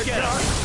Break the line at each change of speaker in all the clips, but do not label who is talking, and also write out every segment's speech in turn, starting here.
Get up!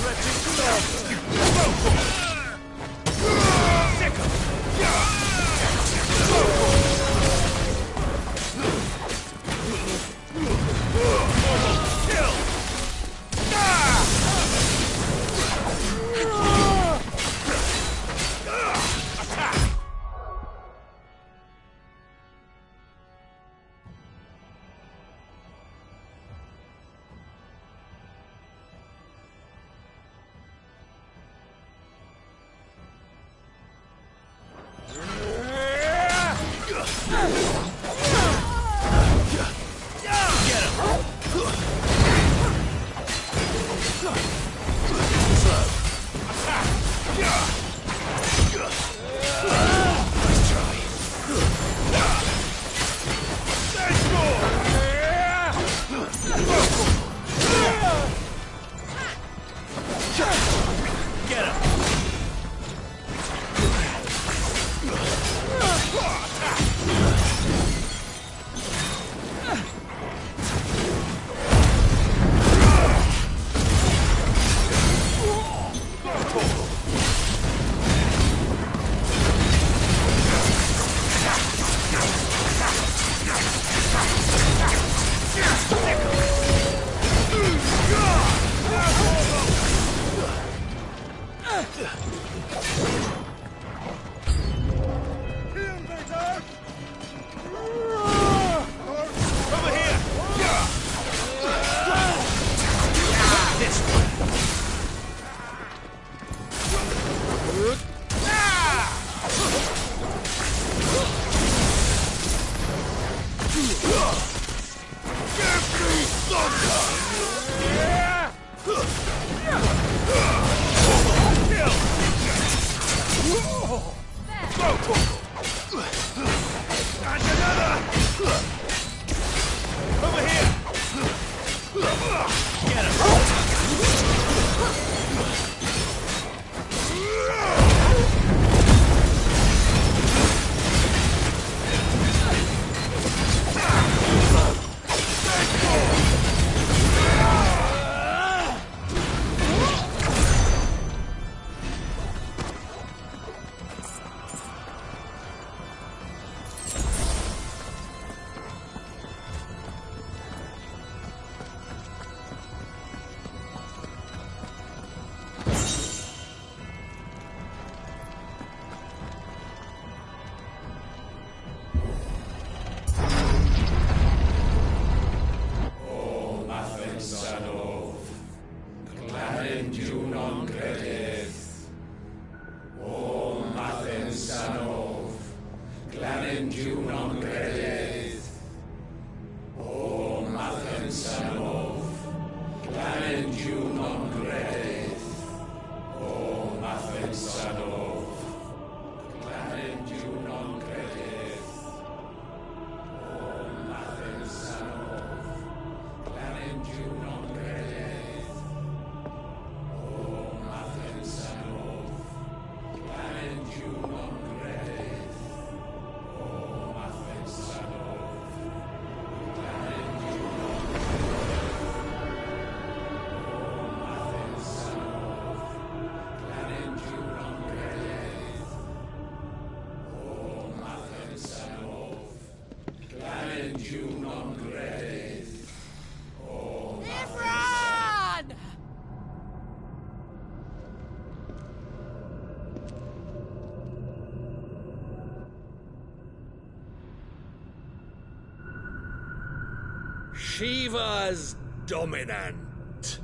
Shiva's dominant.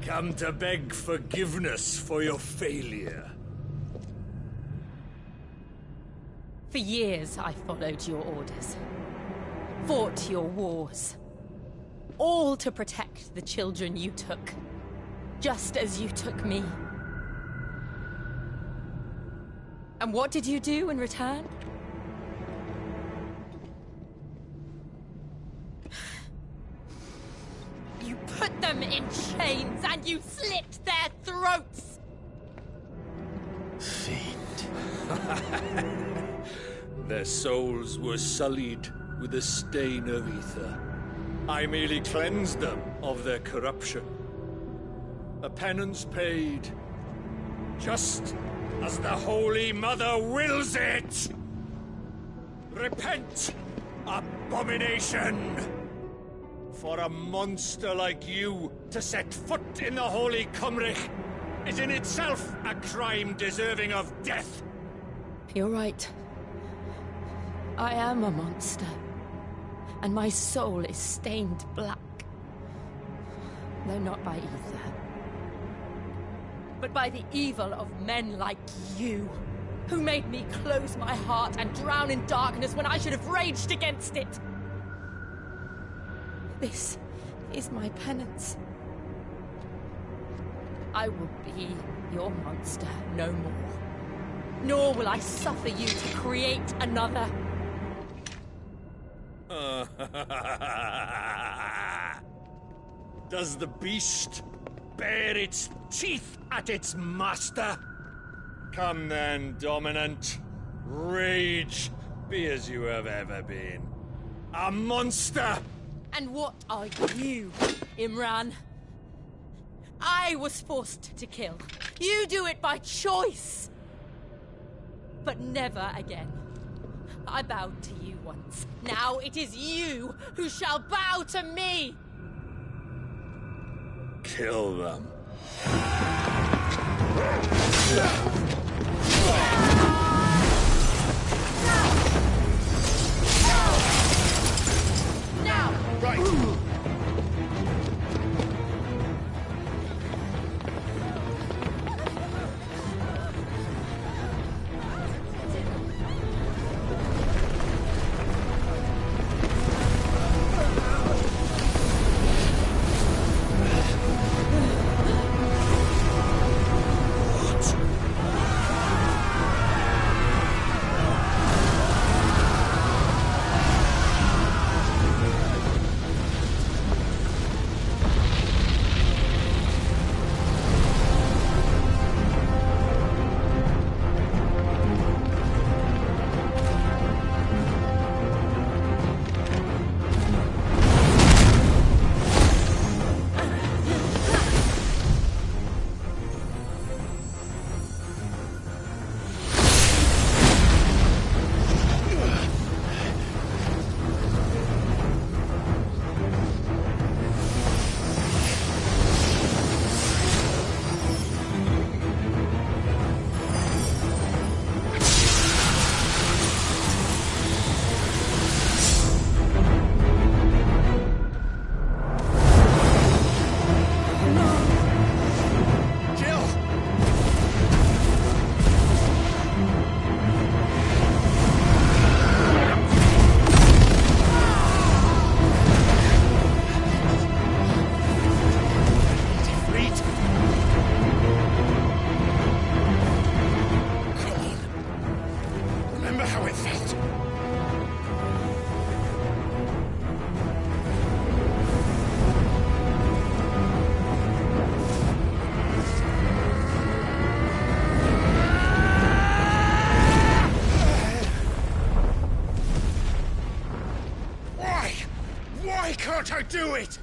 Come to beg forgiveness for your failure.
For years, I followed your orders. Fought your wars. All to protect the children you took. Just as you took me. And what did you do in return? You put them in chains and you slit their throats!
Fiend. Their souls were sullied with a stain of ether. I merely cleansed them of their corruption. A penance paid. Just as the Holy Mother wills it! Repent, abomination! For a monster like you to set foot in the Holy Cymric is in itself a crime deserving of death.
You're right. I am a monster. And my soul is stained black. Though not by ether. But by the evil of men like you, who made me close my heart and drown in darkness when I should have raged against it. This is my penance. I will be your monster no more. Nor will I suffer you to create another.
Does the beast bare its teeth at its master? Come then, Dominant. Rage, be as you have ever been. A monster!
And what are you, Imran? I was forced to kill. You do it by choice. But never again. I bowed to you once. Now it is you who shall bow to me!
Kill them.
Now!
Right. Can't I do it?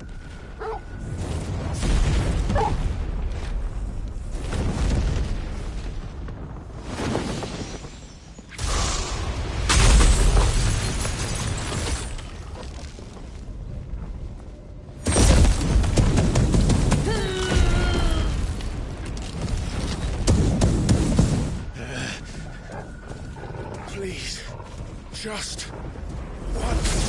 Please, just once.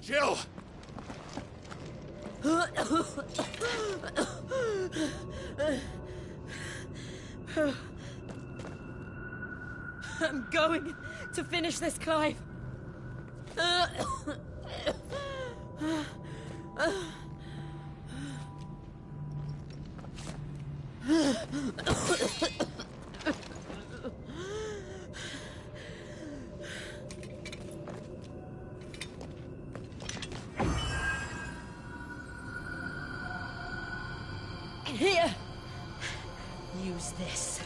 Jill!
I'm going to finish this, Clive. Here. Use this.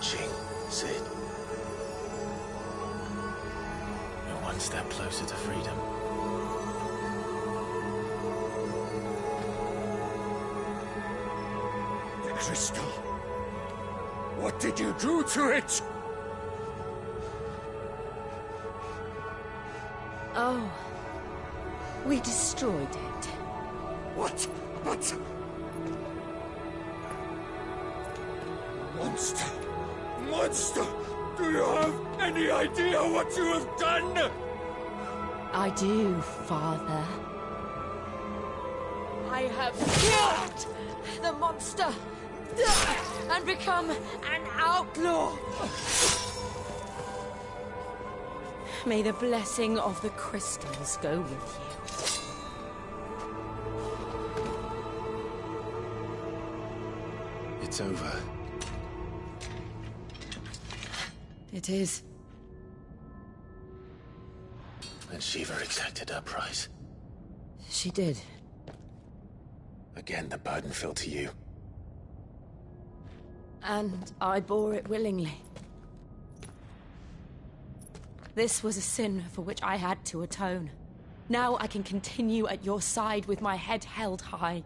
inching, Sid. We're one step closer to freedom.
The crystal. What did you do to it?
Oh. We destroyed it.
What? But... Monster! Monster! Do you have any idea what you have done?
I do, Father. I have killed the monster and become an outlaw. May the blessing of the crystals go with you.
It's over.
It is.
And Shiva exacted her price.
She did.
Again, the burden fell to you.
And I bore it willingly. This was a sin for which I had to atone. Now I can continue at your side with my head held high.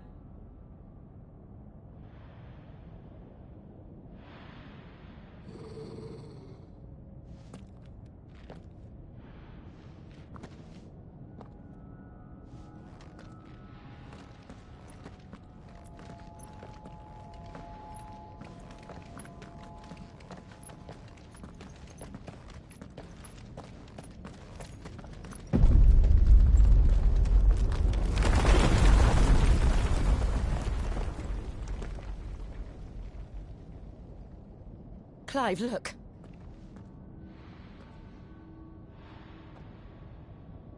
Clive, look.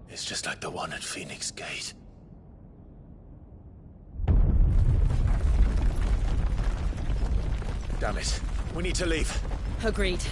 It's just like the one at Phoenix Gate. Damn it. We need to leave.
Agreed.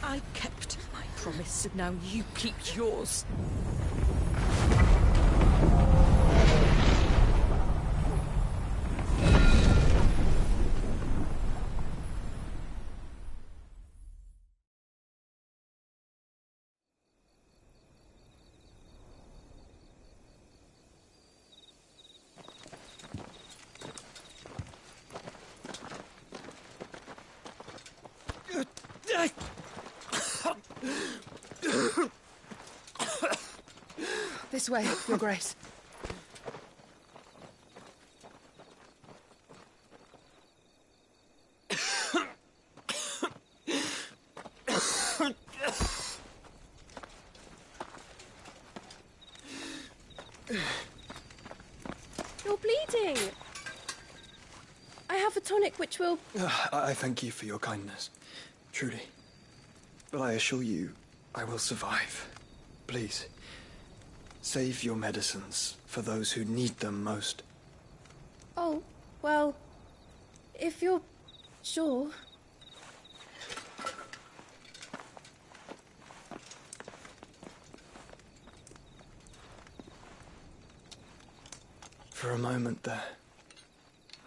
I kept my promise, and now you keep yours.
This way, Your Grace.
You're bleeding. I have a tonic which will...
I thank you for your kindness, truly. But I assure you, I will survive. Please, save your medicines for those who need them most.
Oh, well, if you're sure...
For a moment there,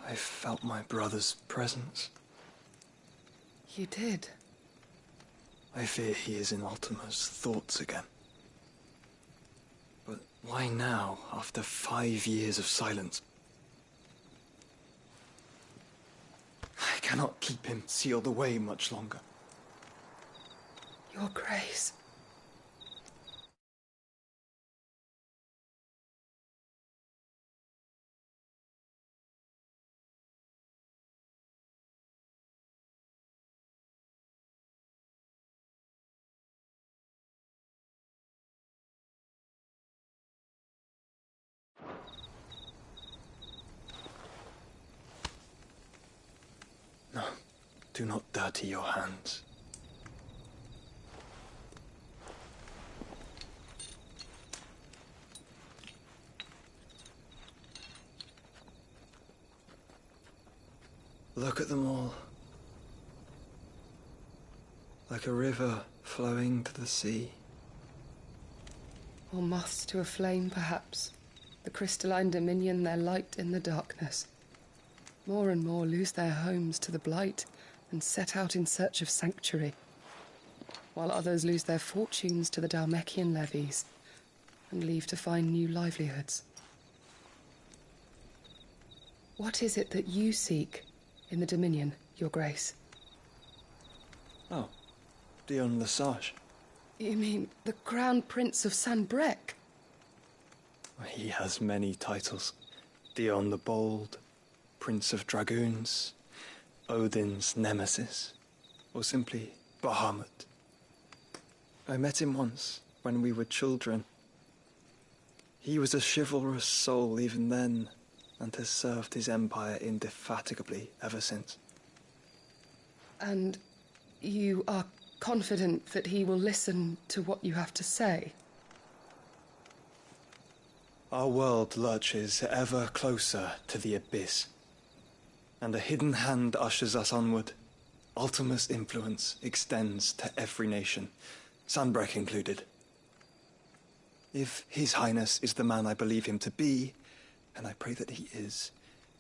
I felt my brother's presence.
You did.
I fear he is in Ultima's thoughts again. But why now, after 5 years of silence? I cannot keep him sealed away much longer.
Your Grace.
Do not dirty your hands. Look at them all. Like a river flowing to the sea.
Or moths to a flame, perhaps. The crystalline dominion their light in the darkness. More and more lose their homes to the blight and set out in search of sanctuary, while others lose their fortunes to the Dhalmekian levies and leave to find new livelihoods. What is it that you seek in the Dominion, Your Grace?
Oh, Dion Lesage.
You mean the Crown Prince of Sanbreque?
He has many titles. Dion the Bold, Prince of Dragoons, Odin's Nemesis, or simply Bahamut. I met him once, when we were children. He was a chivalrous soul even then, and has served his empire indefatigably ever since.
And you are confident that he will listen to what you have to say?
Our world lurches ever closer to the abyss, and a hidden hand ushers us onward. Ultima's influence extends to every nation, Sanbreque included. If His Highness is the man I believe him to be, and I pray that he is,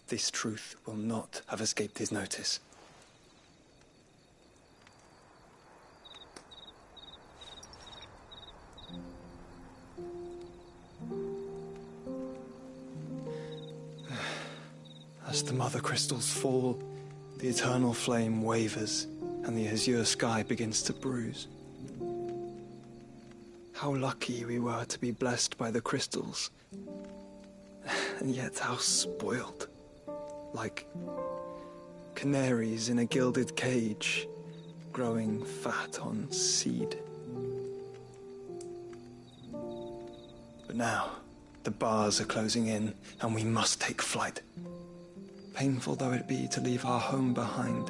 this truth will not have escaped his notice. As the mother crystals fall, the eternal flame wavers, and the azure sky begins to bruise. How lucky we were to be blessed by the crystals, and yet how spoiled. Like canaries in a gilded cage, growing fat on seed. But now, the bars are closing in, and we must take flight. Painful though it be to leave our home behind,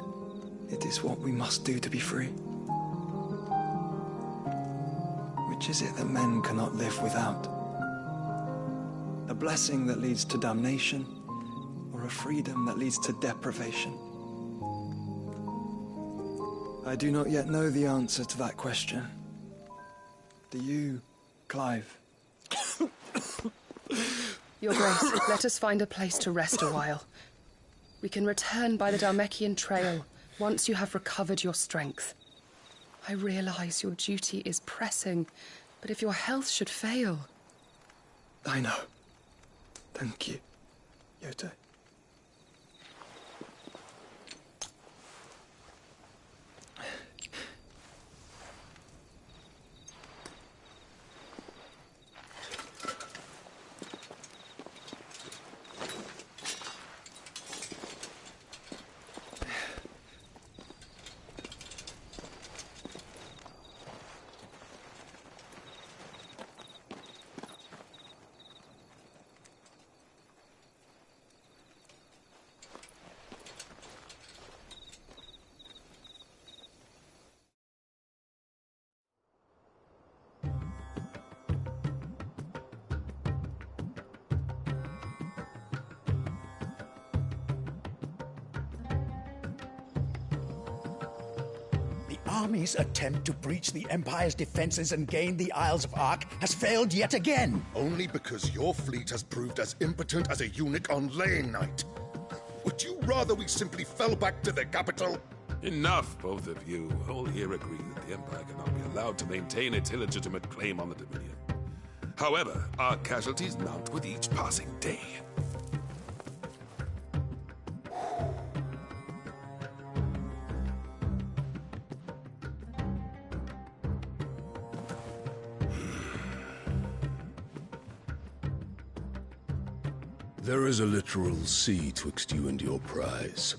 it is what we must do to be free. Which is it that men cannot live without? A blessing that leads to damnation, or a freedom that leads to deprivation? I do not yet know the answer to that question. Do you, Clive?
Your Grace, let us find a place to rest a while. We can return by the Dhalmekian trail once you have recovered your strength. I realize your duty is pressing, but if your health should fail...
I know. Thank you, Yote.
The army's attempt to breach the Empire's defenses and gain the Isles of Ark has failed yet again.
Only because your fleet has proved as impotent as a eunuch on laying night. Would you rather we simply fell back to the capital?
Enough, both of you. All here agree that the Empire cannot be allowed to maintain its illegitimate claim on the Dominion. However, our casualties mount with each passing day.
There is a literal sea twixt you and your prize.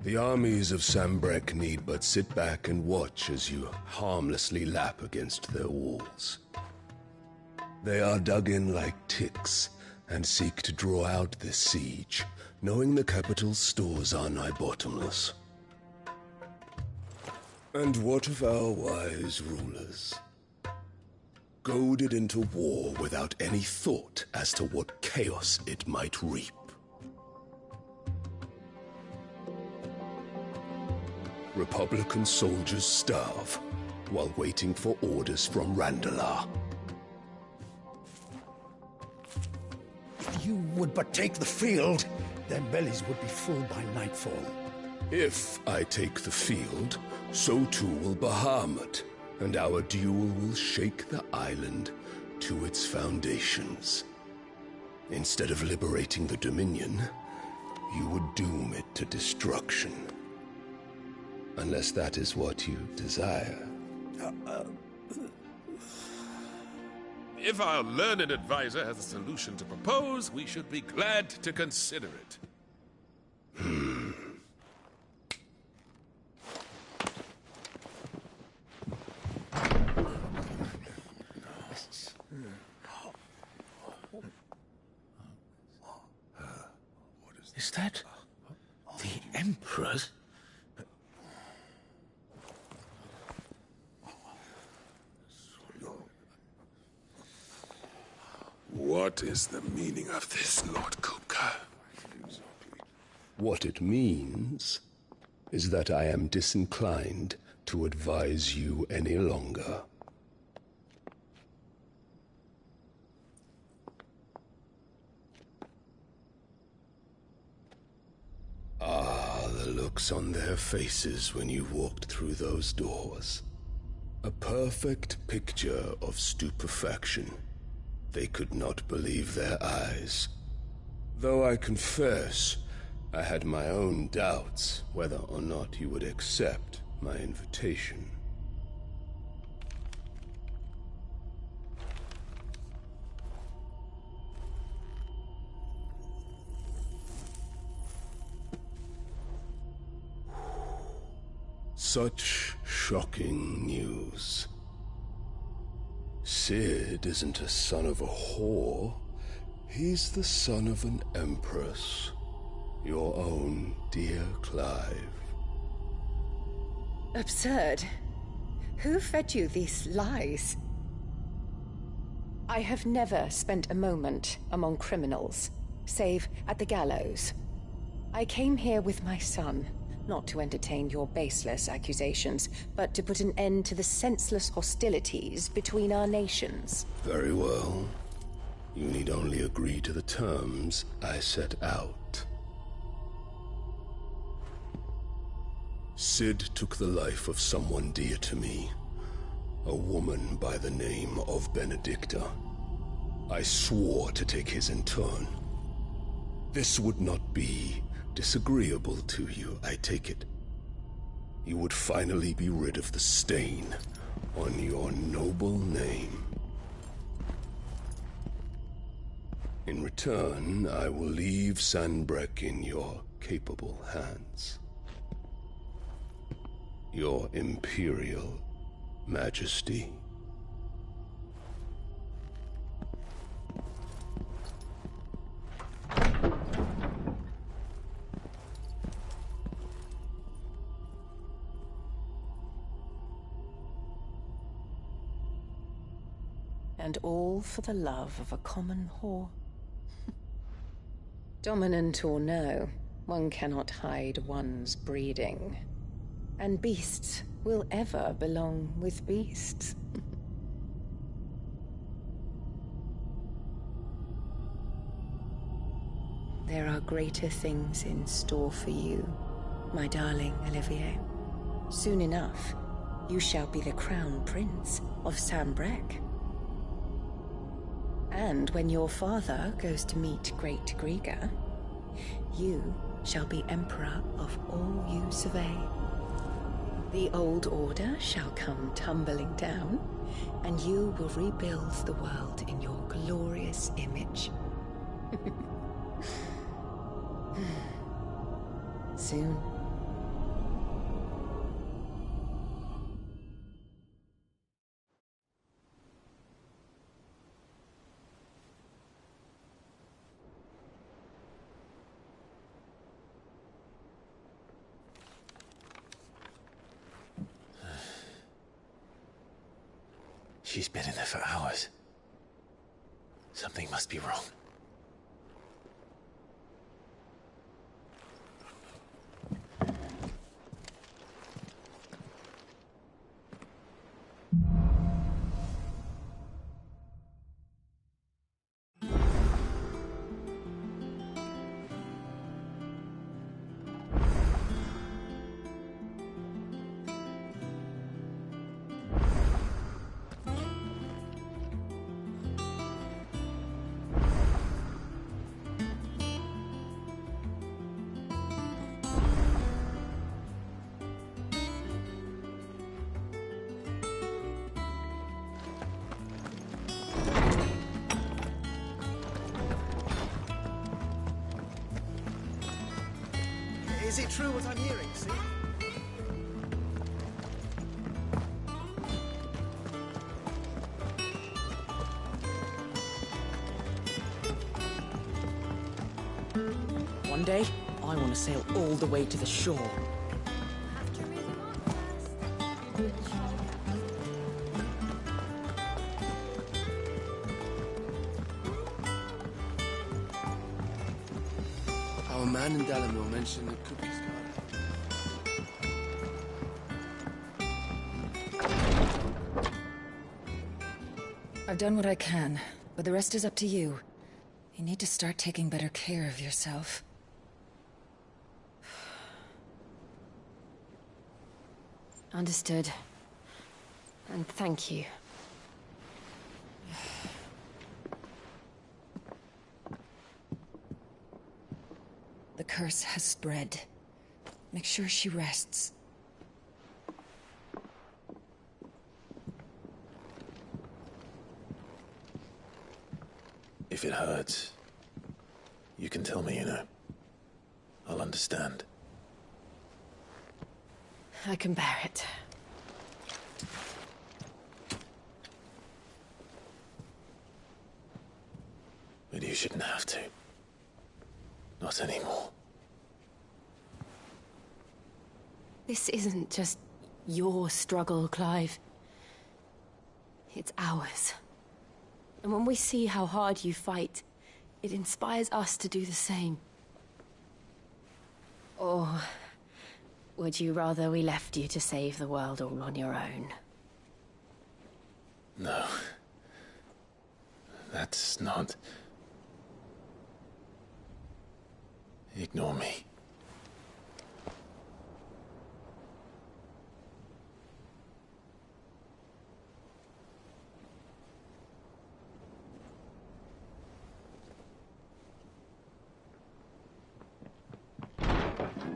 The armies of Sanbreque need but sit back and watch as you harmlessly lap against their walls. They are dug in like ticks and seek to draw out this siege, knowing the capital's stores are nigh bottomless. And what of our wise rulers? Goaded into war without any thought as to what chaos it might reap. Republican soldiers starve while waiting for orders from Randalar.
If you would but take the field, their bellies would be full by nightfall.
If I take the field, so too will Bahamut, and our duel will shake the island to its foundations. Instead of liberating the Dominion, you would doom it to destruction. Unless that is what you desire.
If our learned advisor has a solution to propose, we should be glad to consider it.
Is that the Emperor's?
What is the meaning of this, Lord Kupka?
What it means is that I am disinclined to advise you any longer. Ah, the looks on their faces when you walked through those doors. A perfect picture of stupefaction. They could not believe their eyes. Though I confess, I had my own doubts whether or not you would accept my invitation. Such shocking news. Sid isn't a son of a whore. He's the son of an empress. Your own dear Clive.
Absurd. Who fed you these lies? I have never spent a moment among criminals, save at the gallows. I came here with my son, not to entertain your baseless accusations, but to put an end to the senseless hostilities between our nations.
Very well. You need only agree to the terms I set out. Sid took the life of someone dear to me, a woman by the name of Benedicta. I swore to take his in turn. This would not be disagreeable to you, I take it. You would finally be rid of the stain on your noble name. In return, I will leave Sanbreque in your capable hands. Your Imperial Majesty.
And all for the love of a common whore. Dominant or no, one cannot hide one's breeding. And beasts will ever belong with beasts. There are greater things in store for you, my darling Olivier. Soon enough, you shall be the crown prince of Sanbreque. And when your father goes to meet Great Griga, you shall be emperor of all you survey. The old order shall come tumbling down, and you will rebuild the world in your glorious image. Soon.
She's been in there for hours. Something must be wrong.
Is it true what I'm hearing, see?
One day, I want to sail all the way to the shore.
Our man in Dalamore mentioned it could be
I've done what I can, but the rest is up to you. You need to start taking better care of yourself.
Understood. And thank you.
The curse has spread. Make sure she rests.
If it hurts, you can tell me, you know. I'll understand.
I can bear it.
But you shouldn't have to. Not anymore.
This isn't just your struggle, Clive. It's ours. And when we see how hard you fight, it inspires us to do the same. Or would you rather we left you to save the world all on your own?
No. That's not... Ignore me.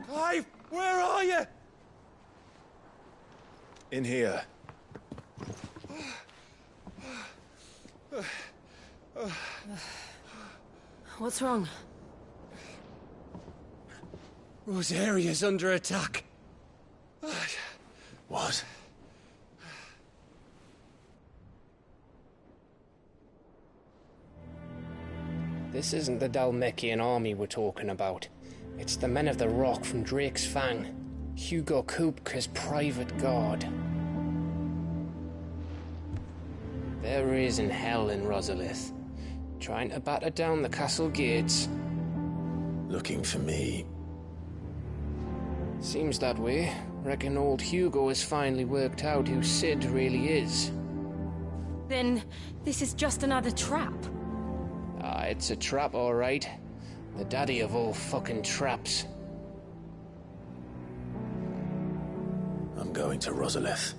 Clive, where are you?
In here.
What's wrong?
Rosaria's under attack.
What?
This isn't the Dalmekian army we're talking about. It's the men of the Rock from Drake's Fang. Hugo Kupka's private guard. There is in hell in Rosalith, trying to batter down the castle gates.
Looking for me.
Seems that way. Reckon old Hugo has finally worked out who Sid really is.
Then this is just another trap.
Ah, it's a trap, all right. The daddy of all fucking traps.
I'm going to Rosalith.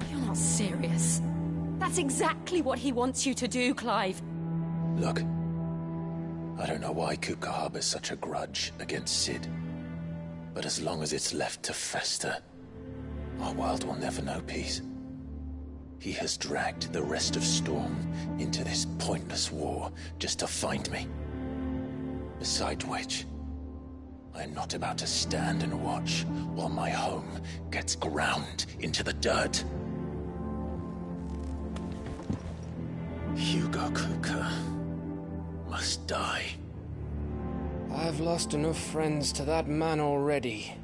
You're not serious. That's exactly what he wants you to do, Clive.
Look, I don't know why Kupka harbors such a grudge against Sid. But as long as it's left to fester, our world will never know peace. He has dragged the rest of Storm into this pointless war just to find me. Besides which, I am not about to stand and watch while my home gets ground into the dirt. Hugo Kupka must die.
I've lost enough friends to that man already.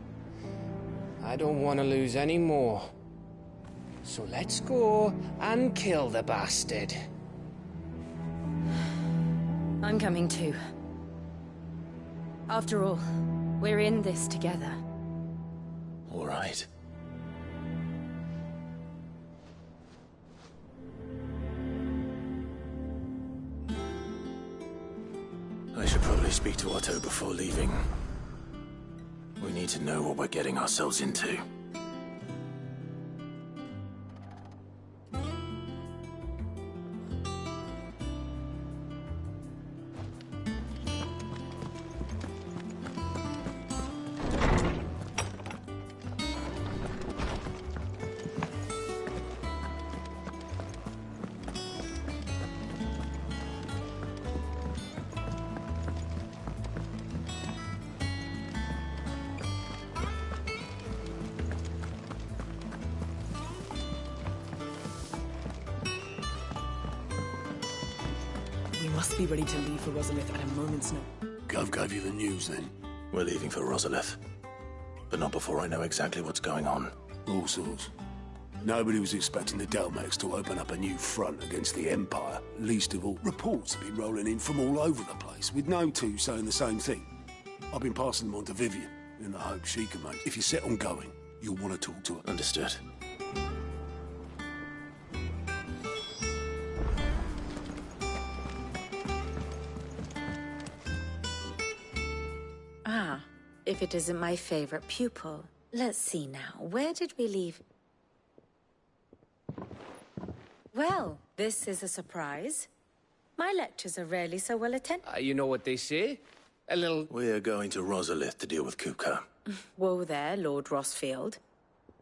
I don't want to lose any more. So let's go and kill the bastard.
I'm coming too. After all, we're in this together.
All right. I should probably speak to Otto before leaving. We need to know what we're getting ourselves into.
We must be ready to leave for Rosalith at a moment's notice.
Gov gave you the news then?
We're leaving for Rosalith. But not before I know exactly what's going on.
All sorts. Nobody was expecting the Dalmex to open up a new front against the Empire. Least of all, reports have been rolling in from all over the place, with no two saying the same thing. I've been passing them on to Vivian, in the hope she can make... If you're set on going, you'll want to talk to her.
Understood.
Ah, if it isn't my favorite pupil. Let's see now, where did we leave? Well, this is a surprise. My lectures are rarely so well attended.
You know what they say? A little...
We're going to Rosalith to deal with Kupka.
Whoa there, Lord Rossfield.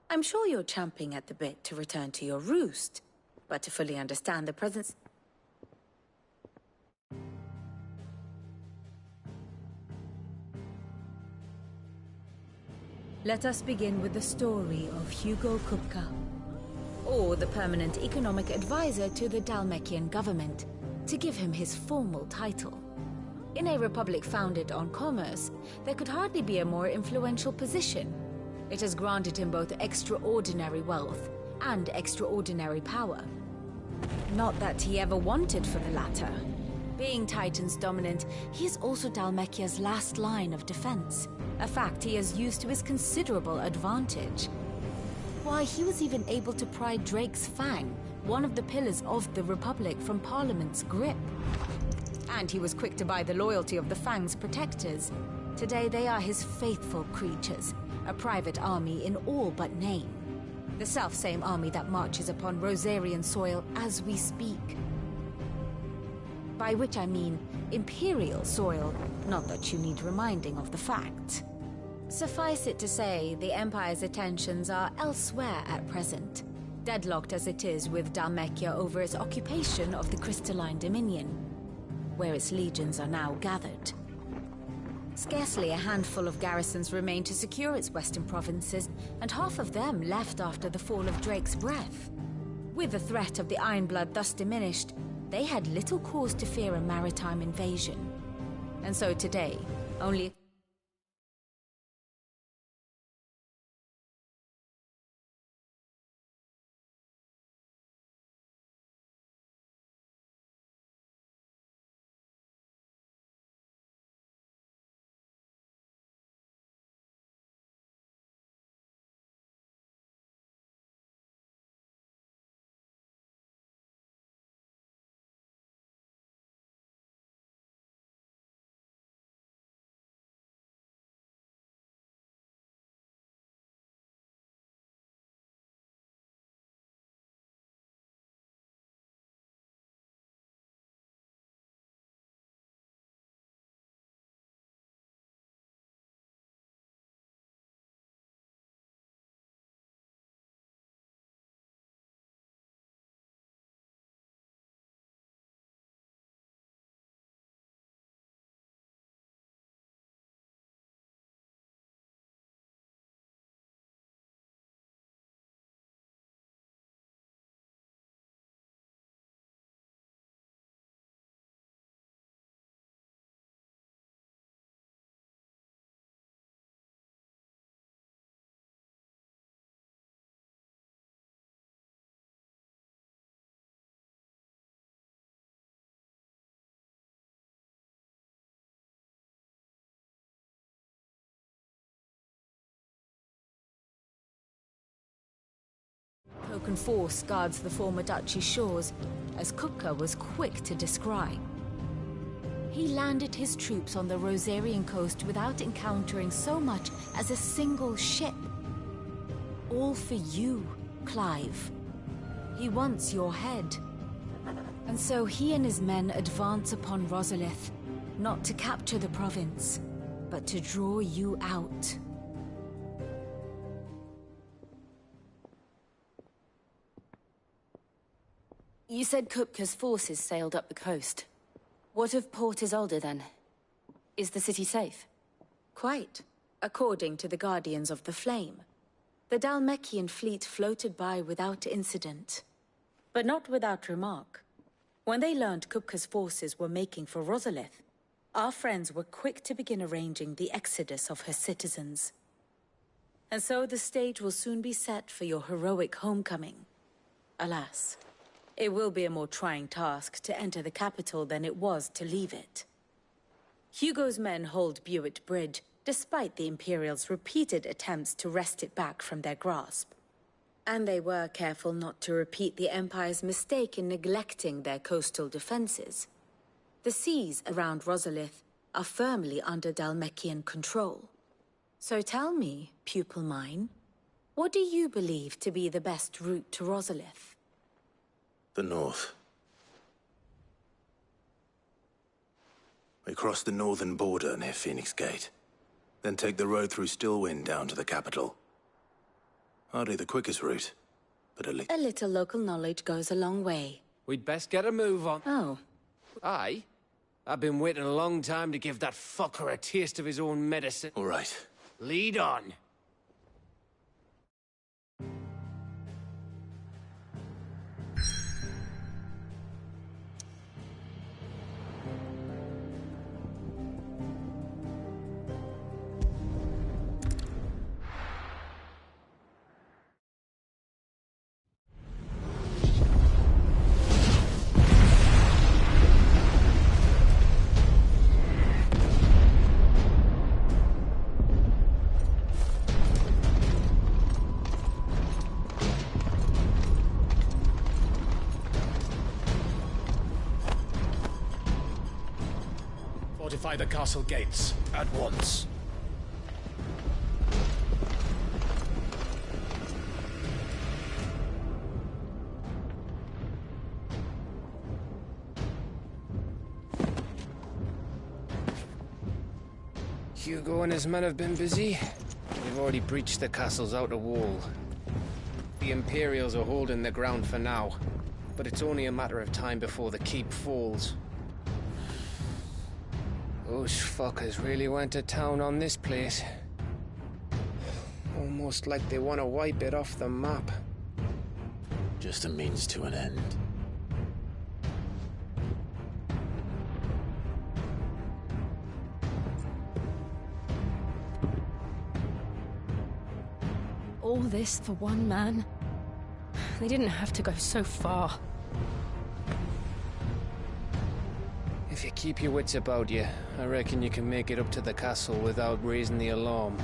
I'm sure you're champing at the bit to return to your roost, but to fully understand the presence...
Let us begin with the story of Hugo Kupka, or the permanent economic advisor to the Dalmekian government, to give him his formal title. In a republic founded on commerce, there could hardly be a more influential position. It has granted him both extraordinary wealth and extraordinary power. Not that he ever wanted for the latter. Being Titan's dominant, he is also Dalmekia's last line of defense, a fact he has used to his considerable advantage. Why, he was even able to pry Drake's Fang, one of the pillars of the Republic, from Parliament's grip. And he was quick to buy the loyalty of the Fang's protectors. Today they are his faithful creatures, a private army in all but name. The self-same army that marches upon Rosarian soil as we speak. By which I mean Imperial soil, not that you need reminding of the fact. Suffice it to say, the Empire's attentions are elsewhere at present, deadlocked as it is with Dalmekia over its occupation of the Crystalline Dominion, where its legions are now gathered. Scarcely a handful of garrisons remain to secure its western provinces, and half of them left after the fall of Drake's Breath. With the threat of the Ironblood thus diminished, they had little cause to fear a maritime invasion. And so today, only Oaken force guards the former duchy's shores, as Kupka was quick to describe. He landed his troops on the Rosarian coast without encountering so much as a single ship. All for you, Clive. He wants your head. And so he and his men advance upon Rosalith, not to capture the province, but to draw you out.
You said Kupka's forces sailed up the coast. What of Port Isolde, then? Is the city safe?
Quite, according to the Guardians of the Flame. The Dhalmekian fleet floated by without incident. But not without remark. When they learned Kupka's forces were making for Rosalith, our friends were quick to begin arranging the exodus of her citizens. And so the stage will soon be set for your heroic homecoming. Alas, it will be a more trying task to enter the capital than it was to leave it. Hugo's men hold Buett Bridge, despite the Imperials' repeated attempts to wrest it back from their grasp. And they were careful not to repeat the Empire's mistake in neglecting their coastal defenses. The seas around Rosalith are firmly under Dhalmekian control. So tell me, pupil mine, what do you believe to be the best route to Rosalith?
The north. We cross the northern border near Phoenix Gate. Then take the road through Stillwind down to the capital. Hardly the quickest route, but
A little local knowledge goes a long way.
We'd best get a move on.
Oh.
Aye? I've been waiting a long time to give that fucker a taste of his own medicine.
All right.
Lead on.
Fortify the castle gates, at once.
Hugo and his men have been busy. They've already breached the castle's outer wall. The Imperials are holding the ground for now, but it's only a matter of time before the keep falls. Those fuckers really went to town on this place. Almost like they want to wipe it off the map.
Just a means to an end.
All this for one man? They didn't have to go so far.
If you keep your wits about you, I reckon you can make it up to the castle without raising the alarm.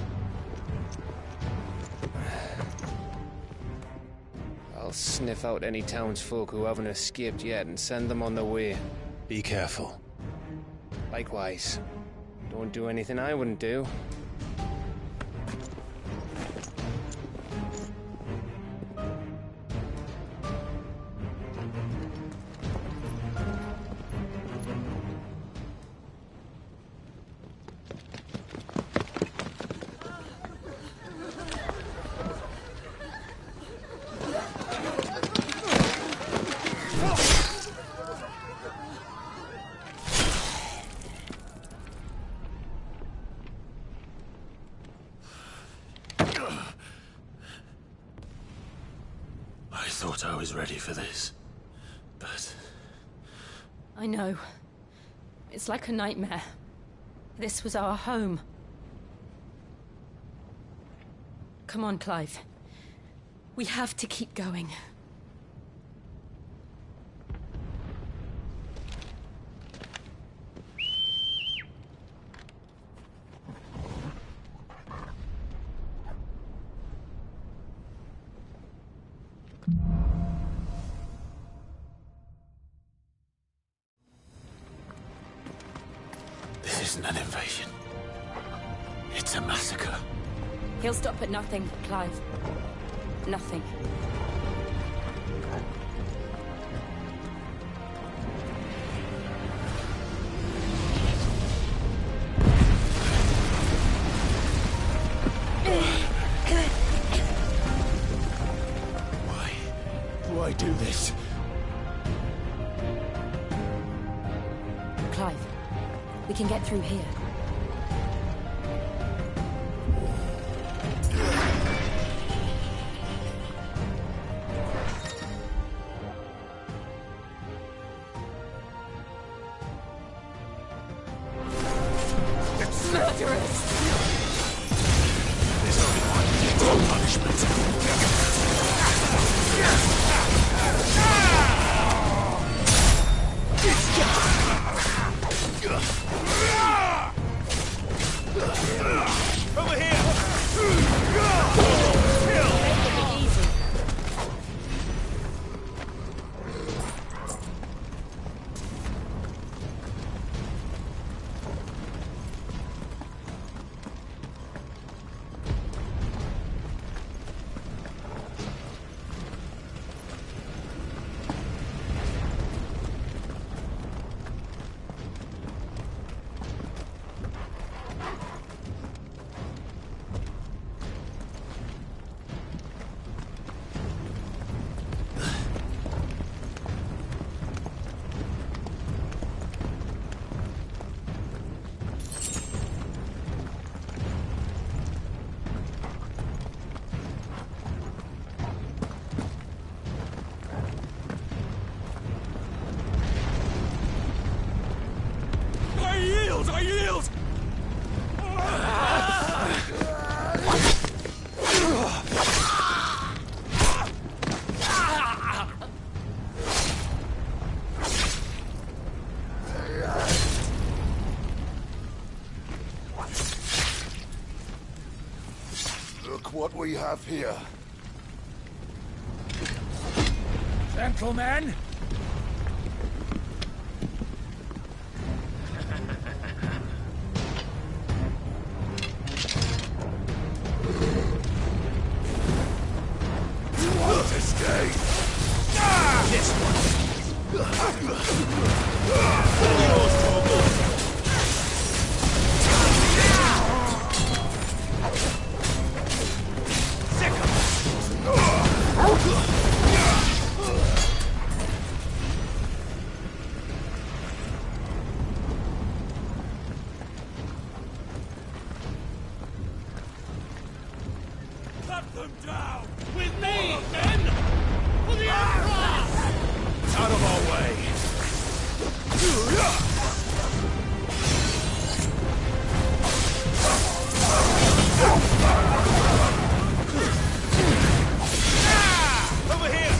I'll sniff out any townsfolk who haven't escaped yet and send them on their way.
Be careful.
Likewise. Don't do anything I wouldn't do.
I thought I was ready for this, but...
I know. It's like a nightmare. This was our home. Come on, Clive. We have to keep going.
This isn't an invasion. It's a massacre.
He'll stop at nothing, Clive. Nothing.
Why do this?
Clive, we can get through here.
I yield!
Look what we have here.
Gentlemen! Cut them down! With me, men! For the Emperor! Out of our way! Over here!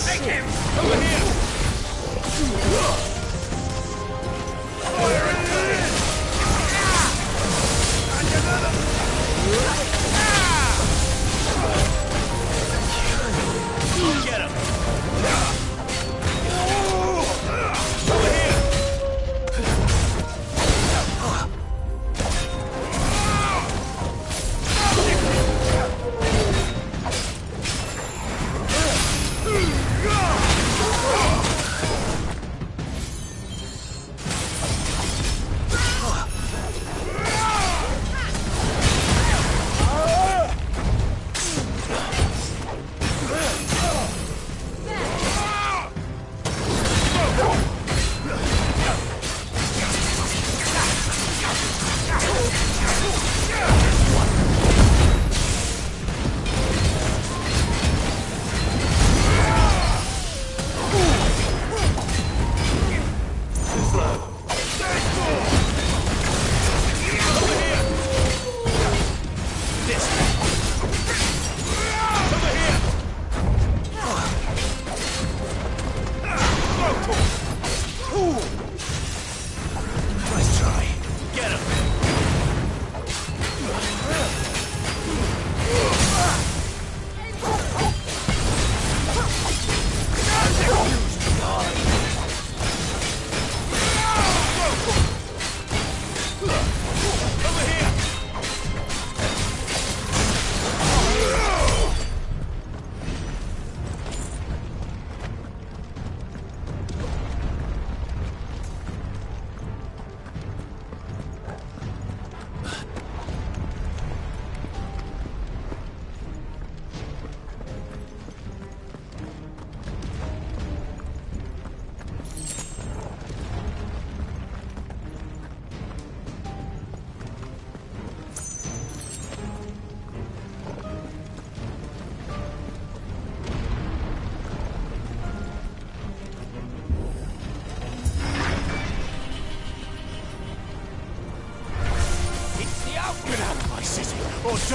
Take him! Over here!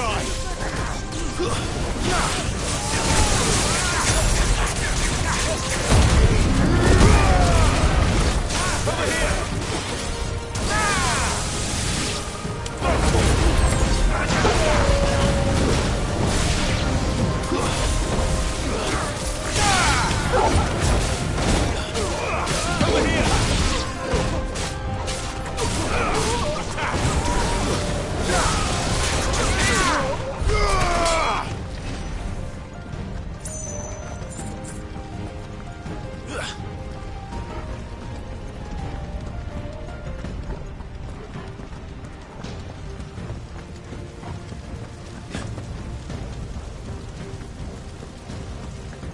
die! Over here! Over here!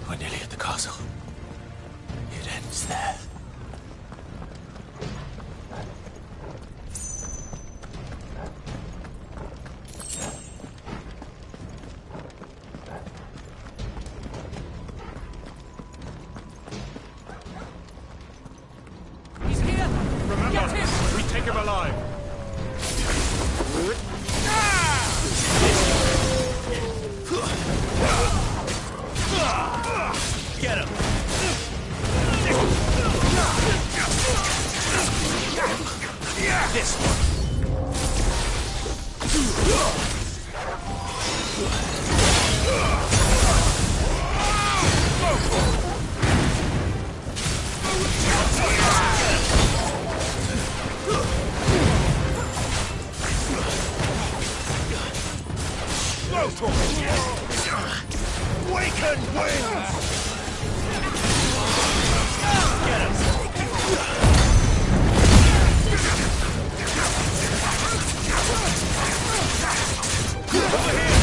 We're nearly at the castle. It ends there.
He's here! Remember, get him! We take him alive! Get him! This one! Waken winds! Get him! Over here!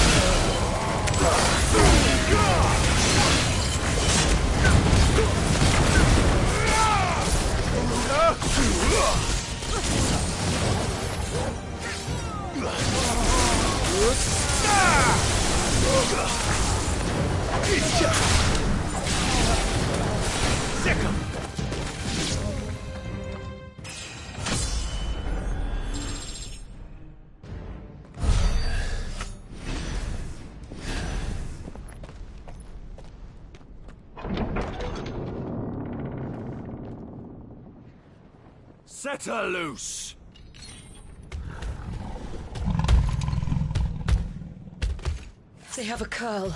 Sick him! Set her loose!
They have a curl.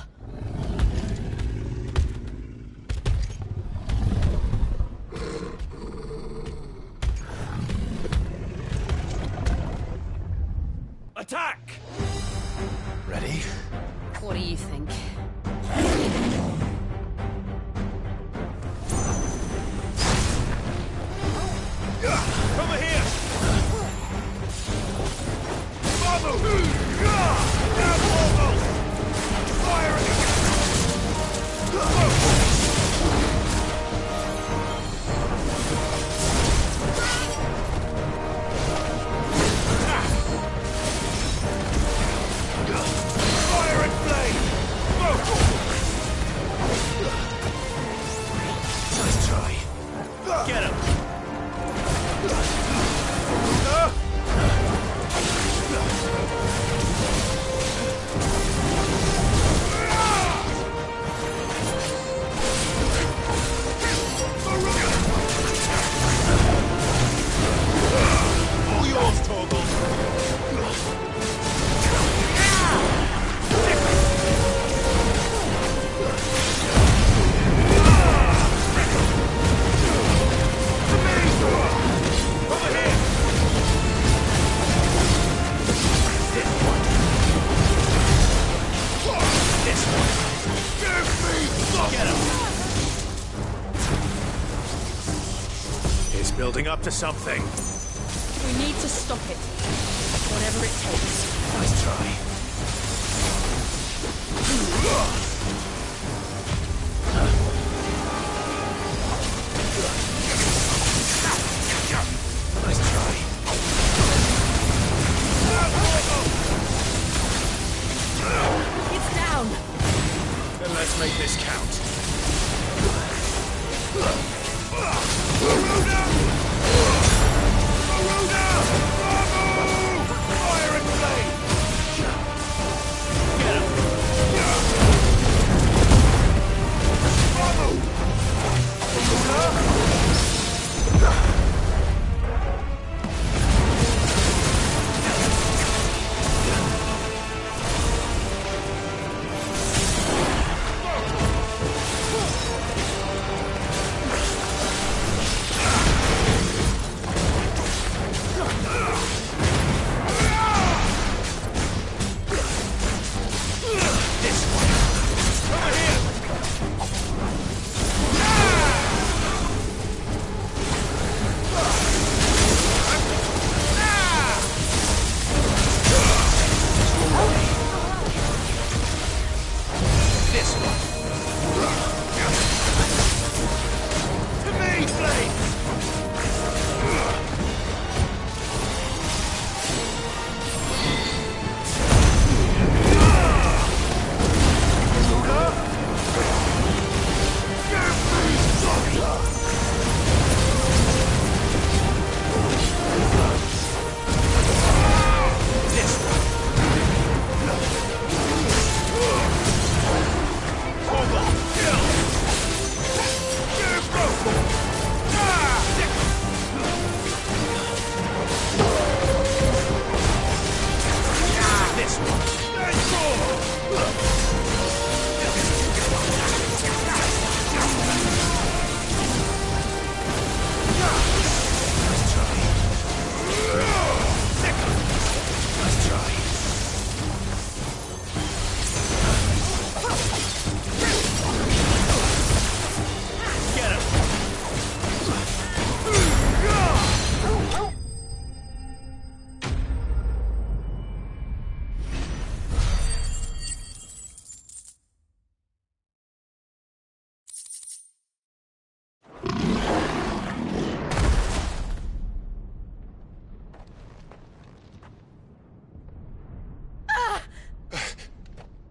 Attack!
Ready?
What do you think?
Over here! Bubble! Now bubble! Firing! Fire and flame! Nice try. Get him! All yours, Torgal. Over here! This one. Give me something! Get him! He's building up to something.
We need to stop it. Whatever it takes.
Nice try. Nice try.
It's down.
Then let's make this count. Fire and flame!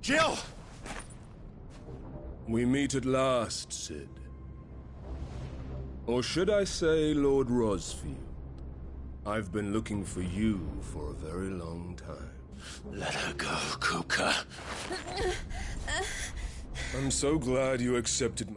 Jill!
We meet at last, Sid. Or should I say, Lord Rosfield? I've been looking for you for a very long time.
Let her go, Kupka.
I'm so glad you accepted my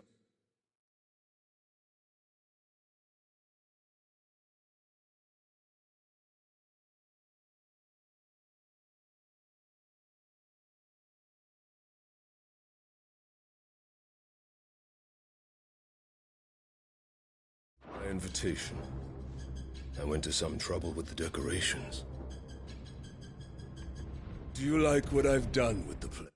invitation. I went to some trouble with the decorations. Do you like what I've done with the place?